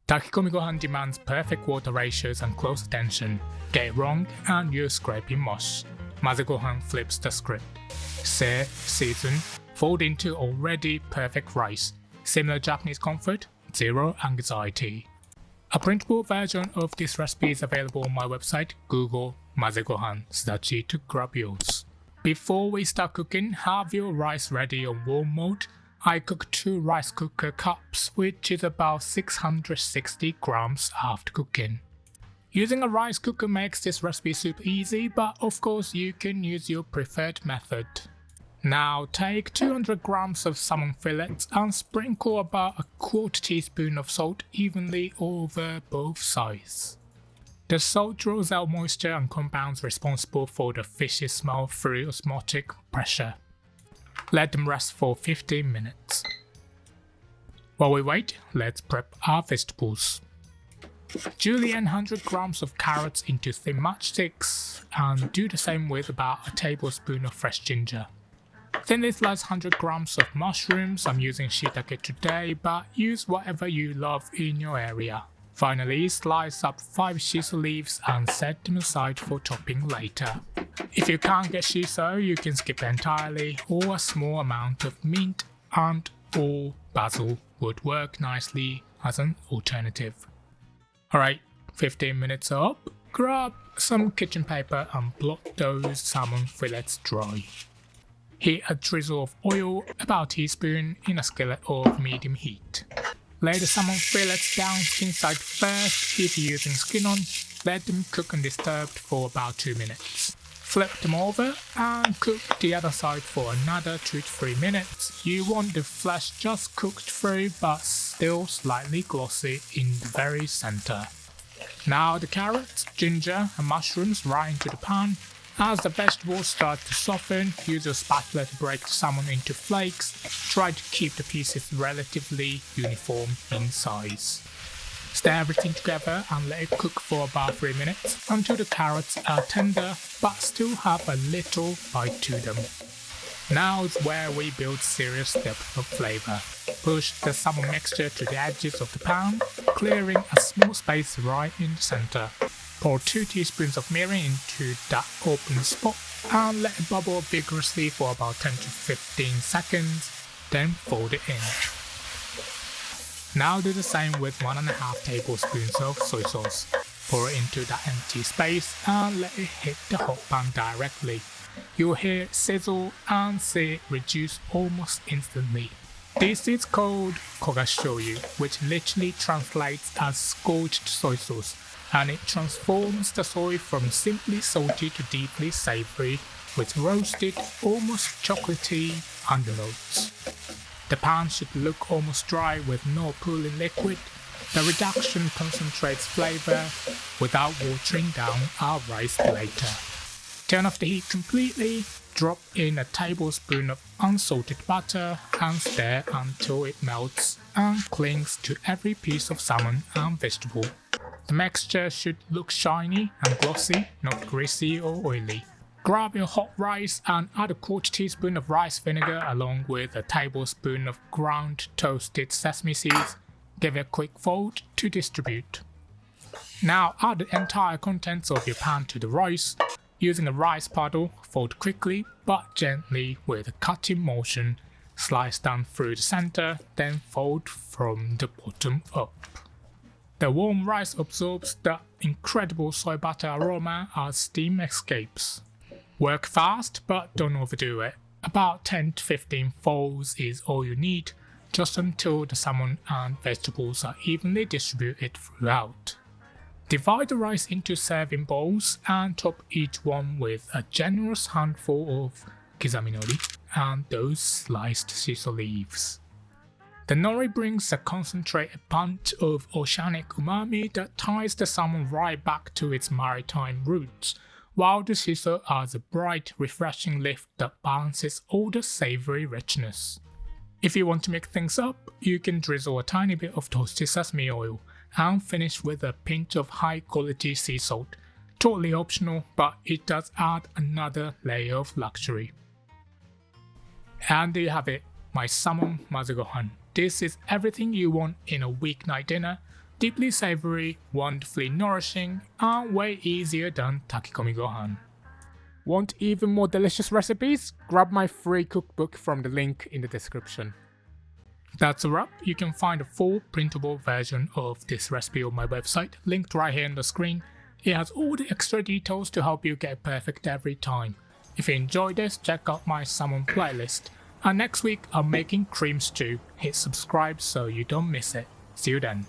Takikomi Gohan demands perfect water ratios and close attention. Get it wrong and you're scraping mush. Maze Gohan flips the script. Sear, season, fold into already perfect rice. Similar Japanese comfort, zero anxiety. A printable version of this recipe is available on my website. Google Maze Gohan Sudachi to grab yours. Before we start cooking, have your rice ready on warm mode. I cook 2 rice cooker cups, which is about 660 grams after cooking. Using a rice cooker makes this recipe super easy, but of course you can use your preferred method. Now take 200 grams of salmon fillets and sprinkle about 1/4 teaspoon of salt evenly over both sides. The salt draws out moisture and compounds responsible for the fishy smell through osmotic pressure. Let them rest for 15 minutes. While we wait, let's prep our vegetables. Julienne 100 grams of carrots into thin matchsticks and do the same with about a tablespoon of fresh ginger. Thinly slice 100 grams of mushrooms. I'm using shiitake today, but use whatever you love in your area. Finally, slice up 5 shiso leaves and set them aside for topping later. If you can't get shiso, you can skip entirely, or a small amount of mint and or basil would work nicely as an alternative. Alright, 15 minutes up, grab some kitchen paper and blot those salmon fillets dry. Heat a drizzle of oil, about a teaspoon, in a skillet of medium heat. Lay the salmon fillets down skin side first. If you're using skin on, let them cook undisturbed for about 2 minutes. Flip them over and cook the other side for another 2 to 3 minutes. You want the flesh just cooked through but still slightly glossy in the very center. Now the carrots, ginger and mushrooms right into the pan. As the vegetables start to soften, use your spatula to break the salmon into flakes. Try to keep the pieces relatively uniform in size. Stir everything together and let it cook for about 3 minutes until the carrots are tender but still have a little bite to them. Now is where we build serious depth of flavor. Push the salmon mixture to the edges of the pan, clearing a small space right in the center. Pour 2 teaspoons of mirin into that open spot and let it bubble vigorously for about 10 to 15 seconds, then fold it in. Now do the same with 1.5 tablespoons of soy sauce. Pour it into that empty space and let it hit the hot pan directly. You'll hear it sizzle and see it reduce almost instantly. This is called koikuchi shoyu, which literally translates as scorched soy sauce, and it transforms the soy from simply salty to deeply savory with roasted, almost chocolatey undernotes. The pan should look almost dry with no pooling liquid. The reduction concentrates flavor without watering down our rice later. Turn off the heat completely, drop in a tablespoon of unsalted butter and stir until it melts and clings to every piece of salmon and vegetable. The mixture should look shiny and glossy, not greasy or oily. Grab your hot rice and add a 1/4 teaspoon of rice vinegar along with a tablespoon of ground toasted sesame seeds. Give it a quick fold to distribute. Now add the entire contents of your pan to the rice. Using a rice paddle, fold quickly but gently with a cutting motion. Slice down through the center, then fold from the bottom up. The warm rice absorbs the incredible soy butter aroma as steam escapes. Work fast, but don't overdo it. About 10 to 15 folds is all you need, just until the salmon and vegetables are evenly distributed throughout. Divide the rice into serving bowls and top each one with a generous handful of kizami nori and those sliced shiso leaves. The nori brings a concentrated punch of oceanic umami that ties the salmon right back to its maritime roots, while the shiso adds a bright, refreshing lift that balances all the savory richness. If you want to mix things up, you can drizzle a tiny bit of toasted sesame oil and finish with a pinch of high-quality sea salt. Totally optional, but it does add another layer of luxury. And there you have it, my Salmon Maze Gohan. This is everything you want in a weeknight dinner. Deeply savory, wonderfully nourishing, and way easier than takikomi gohan. Want even more delicious recipes? Grab my free cookbook from the link in the description. That's a wrap. You can find a full printable version of this recipe on my website, linked right here on the screen. It has all the extra details to help you get perfect every time. If you enjoyed this, check out my salmon playlist. And next week I'm making cream stew. Hit subscribe so you don't miss it. See you then.